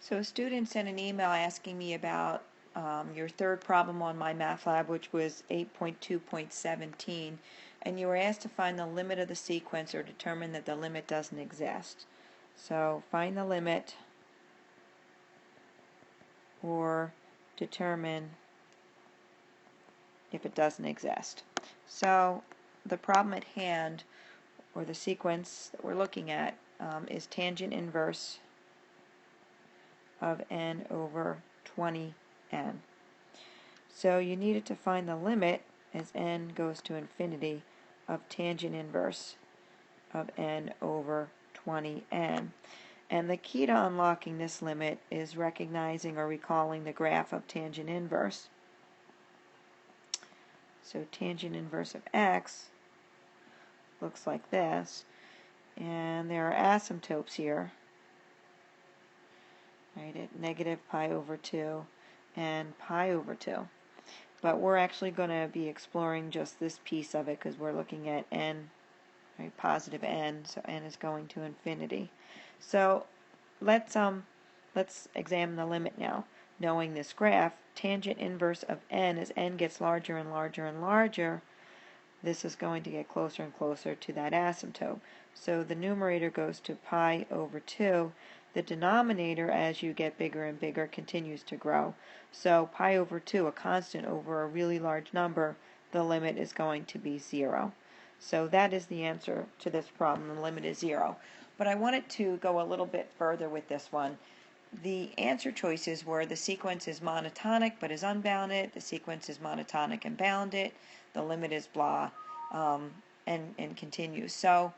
So a student sent an email asking me about your third problem on my math lab, which was 8.2.17, and you were asked to find the limit of the sequence or determine that the limit doesn't exist. So find the limit or determine if it doesn't exist. So the problem at hand, or the sequence that we're looking at, is tangent inverse of n over 20n. So you needed to find the limit as n goes to infinity of tangent inverse of n over 20n. And the key to unlocking this limit is recognizing or recalling the graph of tangent inverse. So tangent inverse of x looks like this, and there are asymptotes here, right, at negative pi over 2 and pi over 2. But we're actually going to be exploring just this piece of it because we're looking at n, right, positive n, so n is going to infinity. So let's examine the limit now. Knowing this graph, tangent inverse of n, as n gets larger and larger and larger, this is going to get closer and closer to that asymptote. So the numerator goes to pi over 2. The denominator, as you get bigger and bigger, continues to grow. So pi over 2, a constant over a really large number, the limit is going to be 0. So that is the answer to this problem. The limit is 0. But I wanted to go a little bit further with this one. The answer choices were the sequence is monotonic but is unbounded, the sequence is monotonic and bounded, the limit is blah, and continues. So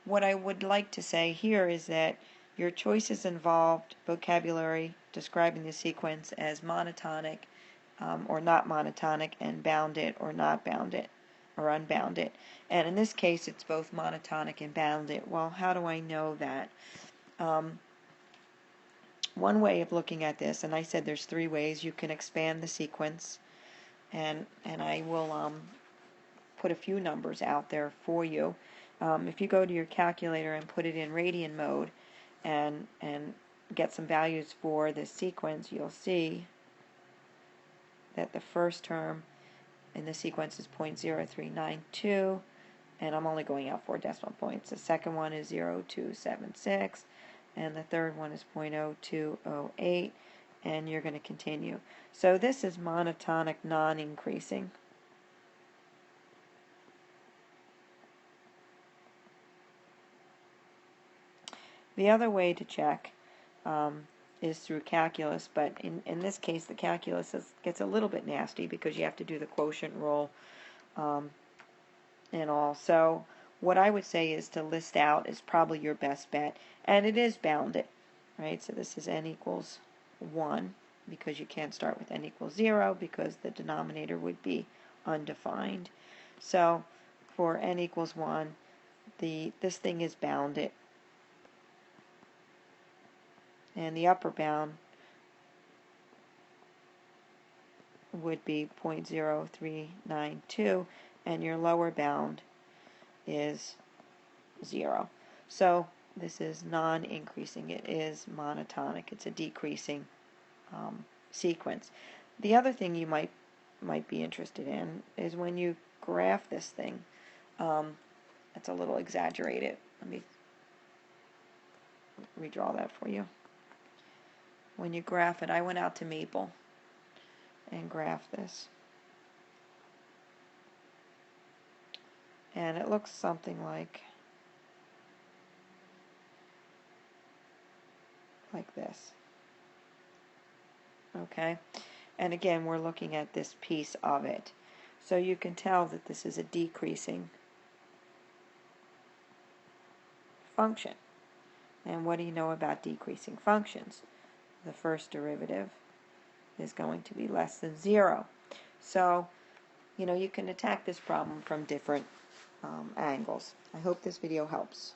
what I would like to say here is that your choices involved vocabulary describing the sequence as monotonic or not monotonic, and bounded or not bounded or unbounded. And in this case it's both monotonic and bounded. Well, how do I know that? One way of looking at this, and I said there's 3 ways, you can expand the sequence, and I will put a few numbers out there for you. If you go to your calculator and put it in radian mode and get some values for this sequence, you'll see that the first term in the sequence is 0.0392, and I'm only going out 4 decimal points. The second one is 0.276, and the third one is 0.0208, and you're going to continue. So this is monotonic non-increasing. The other way to check is through calculus, but in this case the calculus gets a little bit nasty because you have to do the quotient rule and all. So what I would say is to list out is probably your best bet, and it is bounded, right? So this is n equals 1 because you can't start with n equals 0 because the denominator would be undefined. So for n equals 1, this thing is bounded, and the upper bound would be 0.0392, and your lower bound is 0. So this is non-increasing. It is monotonic. It's a decreasing sequence. The other thing you might be interested in is when you graph this thing. It's a little exaggerated. Let me redraw that for you. When you graph it, I went out to Maple and graphed this. And it looks something like this. Okay? And again, we're looking at this piece of it. So you can tell that this is a decreasing function. And what do you know about decreasing functions? The first derivative is going to be less than 0. So, you can attack this problem from different angles. I hope this video helps.